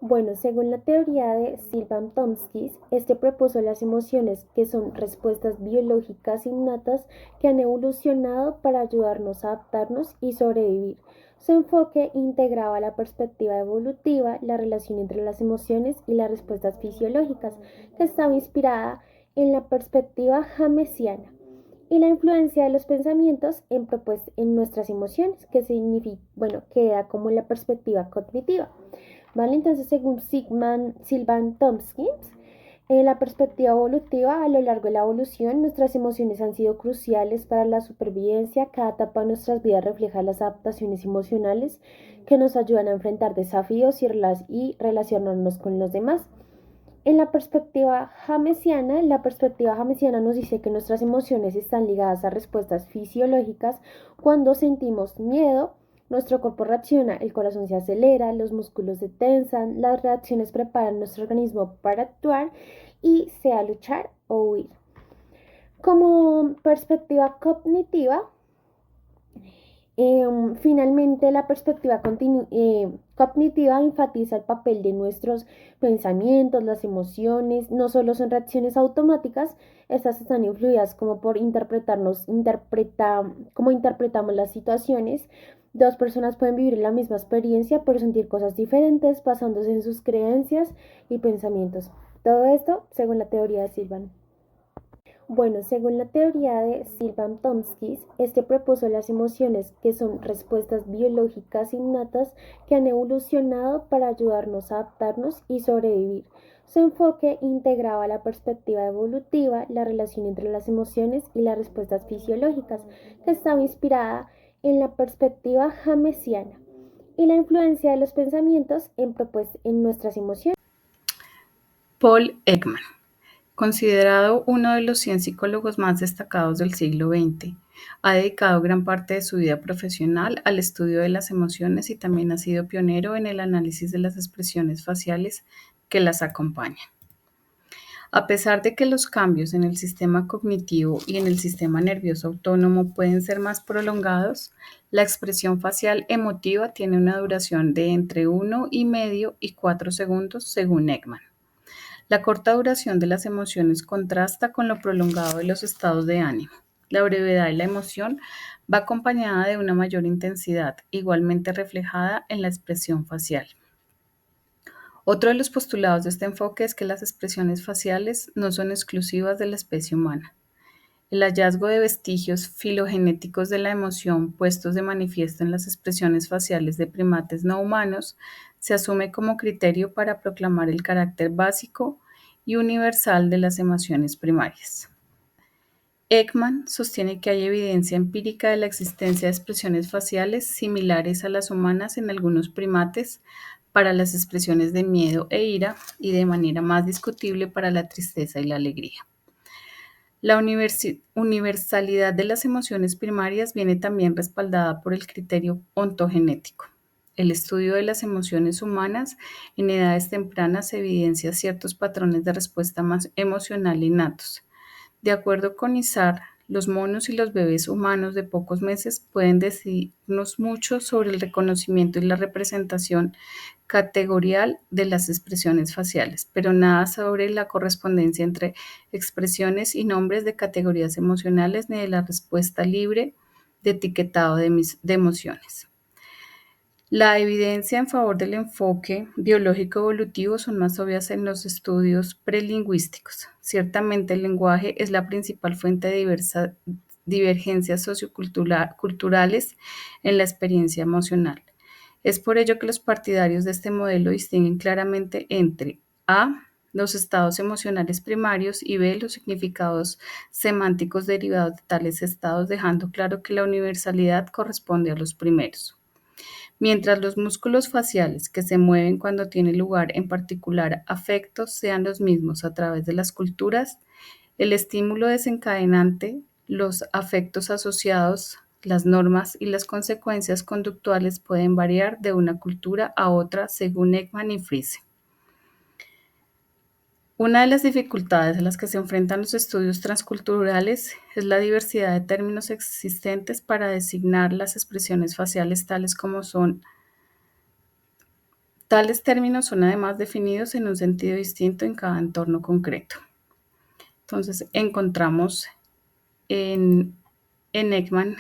Bueno, según la teoría de Sylvan Tomskis, este propuso las emociones que son respuestas biológicas innatas que han evolucionado para ayudarnos a adaptarnos y sobrevivir. Su enfoque integraba la perspectiva evolutiva, la relación entre las emociones y las respuestas fisiológicas, que estaba inspirada en la perspectiva jamesiana y la influencia de los pensamientos en nuestras emociones, que significa, bueno, que era como la perspectiva cognitiva. ¿Vale? Entonces, según Sylvan Tomkins, en la perspectiva evolutiva, a lo largo de la evolución, nuestras emociones han sido cruciales para la supervivencia. Cada etapa de nuestras vidas refleja las adaptaciones emocionales que nos ayudan a enfrentar desafíos y relacionarnos con los demás. En la perspectiva jamesiana nos dice que nuestras emociones están ligadas a respuestas fisiológicas. Cuando sentimos miedo, nuestro cuerpo reacciona, el corazón se acelera, los músculos se tensan, las reacciones preparan nuestro organismo para actuar y sea luchar o huir. Como perspectiva cognitiva, finalmente, la perspectiva cognitiva enfatiza el papel de nuestros pensamientos, las emociones, no solo son reacciones automáticas, estas están influidas como por cómo interpretamos las situaciones. Dos personas pueden vivir la misma experiencia, pero sentir cosas diferentes basándose en sus creencias y pensamientos. Todo esto según la teoría de Silvan. Bueno, según la teoría de Sylvan Tomskis, este propuso las emociones que son respuestas biológicas innatas que han evolucionado para ayudarnos a adaptarnos y sobrevivir. Su enfoque integraba la perspectiva evolutiva, la relación entre las emociones y las respuestas fisiológicas, que estaba inspirada en la perspectiva jamesiana y la influencia de los pensamientos en nuestras emociones. Paul Ekman, considerado uno de los 100 psicólogos más destacados del siglo XX, ha dedicado gran parte de su vida profesional al estudio de las emociones y también ha sido pionero en el análisis de las expresiones faciales que las acompañan. A pesar de que los cambios en el sistema cognitivo y en el sistema nervioso autónomo pueden ser más prolongados, la expresión facial emotiva tiene una duración de entre 1,5 y 4 segundos según Ekman. La corta duración de las emociones contrasta con lo prolongado de los estados de ánimo. La brevedad de la emoción va acompañada de una mayor intensidad, igualmente reflejada en la expresión facial. Otro de los postulados de este enfoque es que las expresiones faciales no son exclusivas de la especie humana. El hallazgo de vestigios filogenéticos de la emoción puestos de manifiesto en las expresiones faciales de primates no humanos se asume como criterio para proclamar el carácter básico y universal de las emociones primarias. Ekman sostiene que hay evidencia empírica de la existencia de expresiones faciales similares a las humanas en algunos primates para las expresiones de miedo e ira y de manera más discutible para la tristeza y la alegría. La universalidad de las emociones primarias viene también respaldada por el criterio ontogenético. El estudio de las emociones humanas en edades tempranas evidencia ciertos patrones de respuesta más emocional innatos. De acuerdo con Izar, los monos y los bebés humanos de pocos meses pueden decirnos mucho sobre el reconocimiento y la representación categorial de las expresiones faciales, pero nada sobre la correspondencia entre expresiones y nombres de categorías emocionales ni de la respuesta libre de etiquetado de emociones. La evidencia en favor del enfoque biológico evolutivo son más obvias en los estudios prelingüísticos. Ciertamente el lenguaje es la principal fuente de divergencias socioculturales en la experiencia emocional. Es por ello que los partidarios de este modelo distinguen claramente entre A, los estados emocionales primarios y B, los significados semánticos derivados de tales estados, dejando claro que la universalidad corresponde a los primeros. Mientras los músculos faciales que se mueven cuando tiene lugar en particular afectos sean los mismos a través de las culturas, el estímulo desencadenante, los afectos asociados, las normas y las consecuencias conductuales pueden variar de una cultura a otra según Ekman y Frise. Una de las dificultades a las que se enfrentan los estudios transculturales es la diversidad de términos existentes para designar las expresiones faciales Tales términos son además definidos en un sentido distinto en cada entorno concreto. Entonces, encontramos en Ekman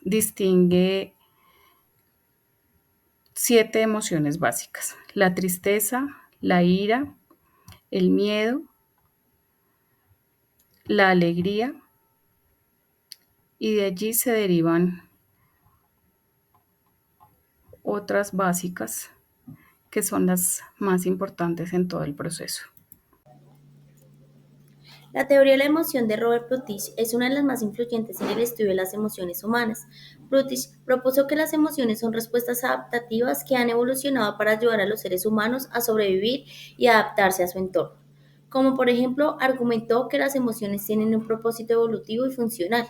distingue 7 emociones básicas: la tristeza, la ira, el miedo, la alegría, y de allí se derivan otras básicas que son las más importantes en todo el proceso. La teoría de la emoción de Robert Plutich es una de las más influyentes en el estudio de las emociones humanas. Plutich propuso que las emociones son respuestas adaptativas que han evolucionado para ayudar a los seres humanos a sobrevivir y adaptarse a su entorno. Como por ejemplo, argumentó que las emociones tienen un propósito evolutivo y funcional.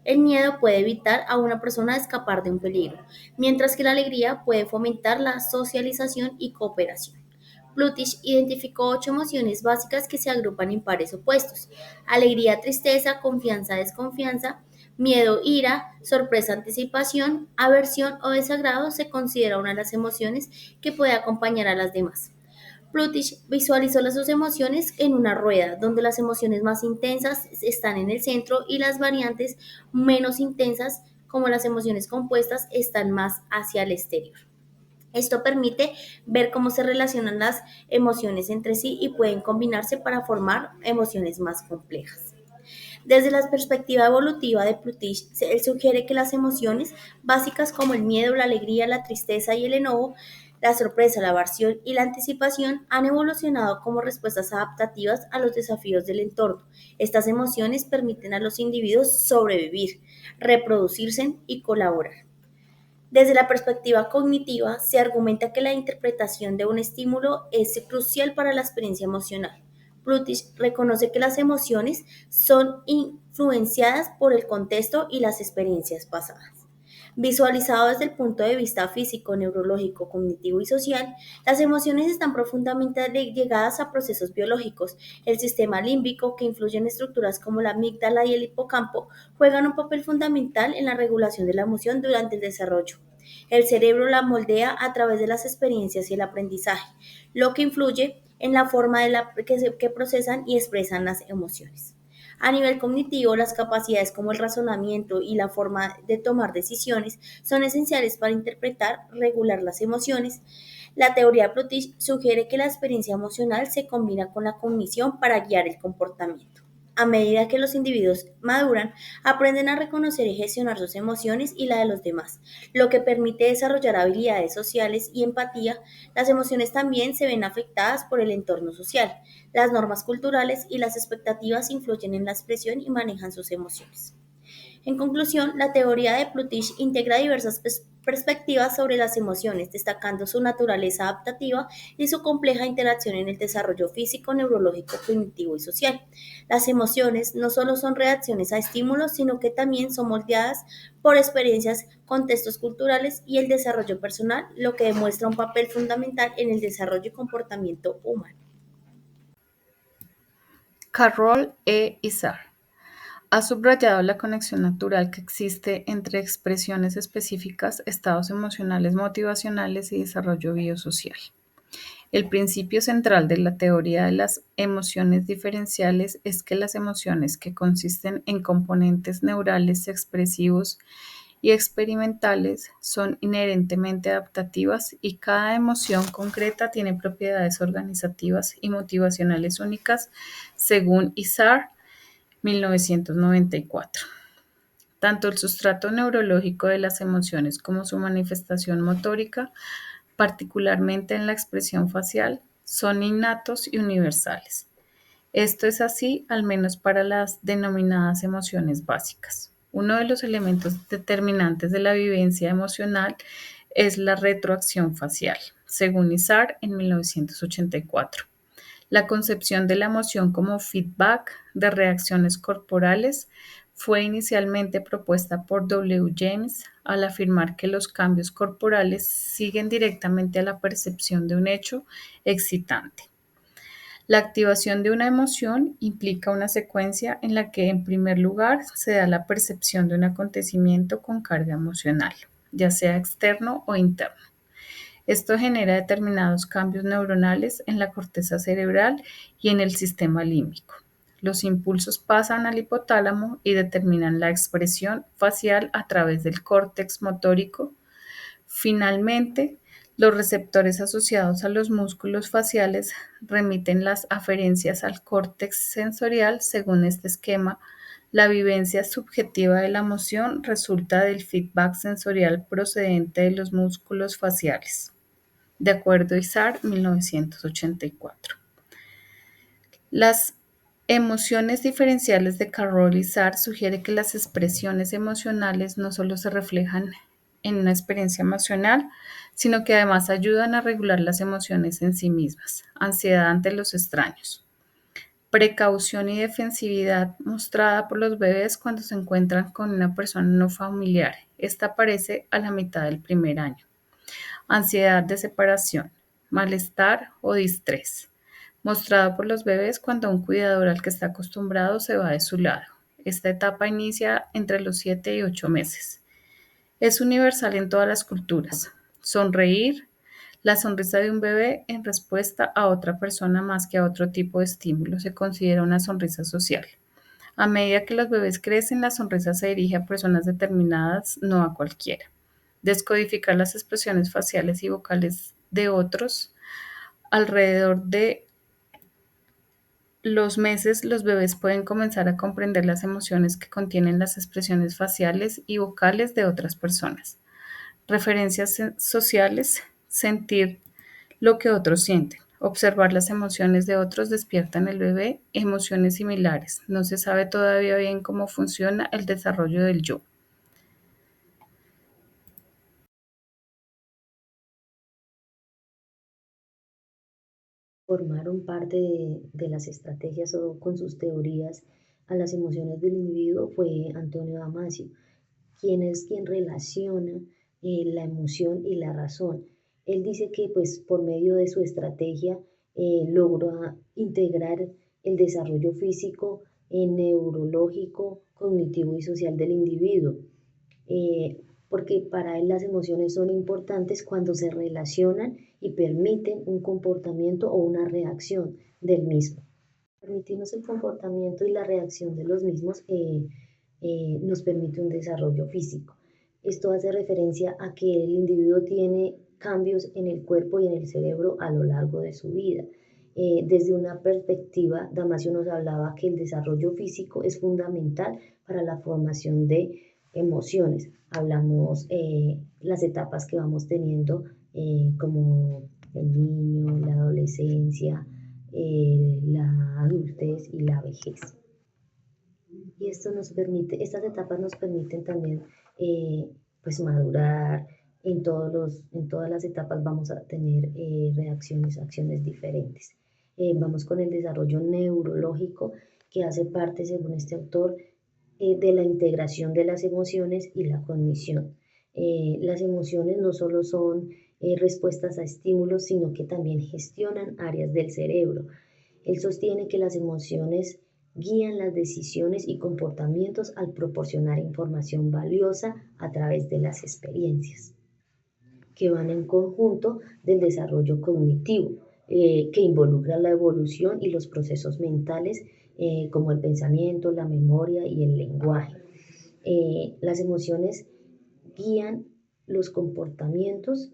El miedo puede evitar a una persona escapar de un peligro, mientras que la alegría puede fomentar la socialización y cooperación. Plutich identificó 8 emociones básicas que se agrupan en pares opuestos: alegría, tristeza, confianza, desconfianza, miedo, ira, sorpresa, anticipación, aversión o desagrado. Se considera una de las emociones que puede acompañar a las demás. Plutich visualizó las dos emociones en una rueda, donde las emociones más intensas están en el centro y las variantes menos intensas, como las emociones compuestas, están más hacia el exterior. Esto permite ver cómo se relacionan las emociones entre sí y pueden combinarse para formar emociones más complejas. Desde la perspectiva evolutiva de Plutich, él sugiere que las emociones básicas como el miedo, la alegría, la tristeza y el enojo, la sorpresa, la aversión y la anticipación han evolucionado como respuestas adaptativas a los desafíos del entorno. Estas emociones permiten a los individuos sobrevivir, reproducirse y colaborar. Desde la perspectiva cognitiva, se argumenta que la interpretación de un estímulo es crucial para la experiencia emocional. Plutich reconoce que las emociones son influenciadas por el contexto y las experiencias pasadas. Visualizado desde el punto de vista físico, neurológico, cognitivo y social, las emociones están profundamente ligadas a procesos biológicos. El sistema límbico, que influye en estructuras como la amígdala y el hipocampo, juegan un papel fundamental en la regulación de la emoción durante el desarrollo. El cerebro la moldea a través de las experiencias y el aprendizaje, lo que influye en la forma que procesan y expresan las emociones. A nivel cognitivo, las capacidades como el razonamiento y la forma de tomar decisiones son esenciales para interpretar, regular las emociones. La teoría de Plutich sugiere que la experiencia emocional se combina con la cognición para guiar el comportamiento. A medida que los individuos maduran, aprenden a reconocer y gestionar sus emociones y la de los demás, lo que permite desarrollar habilidades sociales y empatía. Las emociones también se ven afectadas por el entorno social. Las normas culturales y las expectativas influyen en la expresión y manejan sus emociones. En conclusión, la teoría de Plutich integra diversas perspectivas sobre las emociones, destacando su naturaleza adaptativa y su compleja interacción en el desarrollo físico, neurológico, cognitivo y social. Las emociones no solo son reacciones a estímulos, sino que también son moldeadas por experiencias, contextos culturales y el desarrollo personal, lo que demuestra un papel fundamental en el desarrollo y comportamiento humano. Carroll e. Izard ha subrayado la conexión natural que existe entre expresiones específicas, estados emocionales motivacionales y desarrollo biosocial. El principio central de la teoría de las emociones diferenciales es que las emociones, que consisten en componentes neurales expresivos y experimentales, son inherentemente adaptativas, y cada emoción concreta tiene propiedades organizativas y motivacionales únicas, según Izard, 1994. Tanto el sustrato neurológico de las emociones como su manifestación motórica, particularmente en la expresión facial, son innatos y universales. Esto es así, al menos para las denominadas emociones básicas. Uno de los elementos determinantes de la vivencia emocional es la retroacción facial, según Izard en 1984. La concepción de la emoción como feedback de reacciones corporales fue inicialmente propuesta por W. James al afirmar que los cambios corporales siguen directamente a la percepción de un hecho excitante. La activación de una emoción implica una secuencia en la que, en primer lugar, se da la percepción de un acontecimiento con carga emocional, ya sea externo o interno. Esto genera determinados cambios neuronales en la corteza cerebral y en el sistema límbico. Los impulsos pasan al hipotálamo y determinan la expresión facial a través del córtex motórico. Finalmente, los receptores asociados a los músculos faciales remiten las aferencias al córtex sensorial. Según este esquema, la vivencia subjetiva de la emoción resulta del feedback sensorial procedente de los músculos faciales, de acuerdo a Isar, 1984. Las emociones diferenciales de Carroll y Isar sugiere que las expresiones emocionales no solo se reflejan en una experiencia emocional, sino que además ayudan a regular las emociones en sí mismas, ansiedad ante los extraños, precaución y defensividad mostrada por los bebés cuando se encuentran con una persona no familiar. Esta aparece a la mitad del primer año. Ansiedad de separación, malestar o distrés, mostrado por los bebés cuando un cuidador al que está acostumbrado se va de su lado. Esta etapa inicia entre los 7 y 8 meses. Es universal en todas las culturas. Sonreír, la sonrisa de un bebé en respuesta a otra persona más que a otro tipo de estímulo se considera una sonrisa social. A medida que los bebés crecen, la sonrisa se dirige a personas determinadas, no a cualquiera. Descodificar las expresiones faciales y vocales de otros. Alrededor de los meses, los bebés pueden comenzar a comprender las emociones que contienen las expresiones faciales y vocales de otras personas. Referencias sociales, sentir lo que otros sienten. Observar las emociones de otros despierta en el bebé emociones similares. No se sabe todavía bien cómo funciona el desarrollo del yo. Formaron parte de las estrategias o con sus teorías a las emociones del individuo fue Antonio Damasio, quien relaciona la emoción y la razón. Él dice que pues por medio de su estrategia logró integrar el desarrollo físico, neurológico, cognitivo y social del individuo. Porque para él las emociones son importantes cuando se relacionan y permiten un comportamiento o una reacción del mismo. Permitirnos el comportamiento y la reacción de los mismos nos permite un desarrollo físico. Esto hace referencia a que el individuo tiene cambios en el cuerpo y en el cerebro a lo largo de su vida. Desde una perspectiva, Damasio nos hablaba que el desarrollo físico es fundamental para la formación de emociones. Hablamos las etapas que vamos teniendo como el niño, la adolescencia, la adultez y la vejez. Y esto nos permite, estas etapas nos permiten también pues madurar. En todas las etapas vamos a tener reacciones, acciones diferentes. Vamos con el desarrollo neurológico que hace parte, según este autor, de la integración de las emociones y la cognición. Las emociones no solo son respuestas a estímulos, sino que también gestionan áreas del cerebro. Él sostiene que las emociones guían las decisiones y comportamientos al proporcionar información valiosa a través de las experiencias, que van en conjunto del desarrollo cognitivo, que involucra la evolución y los procesos mentales como el pensamiento, la memoria y el lenguaje. Las emociones guían los comportamientos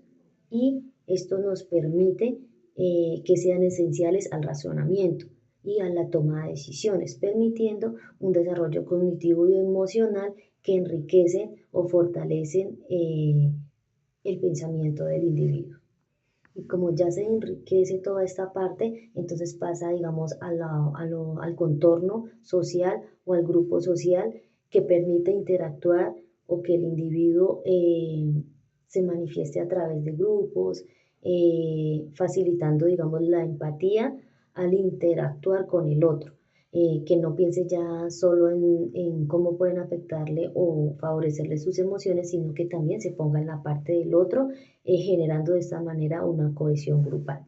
y esto nos permite que sean esenciales al razonamiento y a la toma de decisiones, permitiendo un desarrollo cognitivo y emocional que enriquecen o fortalecen el pensamiento del individuo. Y como ya se enriquece toda esta parte, entonces pasa, digamos, al contorno social o al grupo social que permite interactuar o que el individuo se manifieste a través de grupos, facilitando, digamos, la empatía al interactuar con el otro. Que no piense ya solo en cómo pueden afectarle o favorecerle sus emociones, sino que también se ponga en la parte del otro, generando de esta manera una cohesión grupal.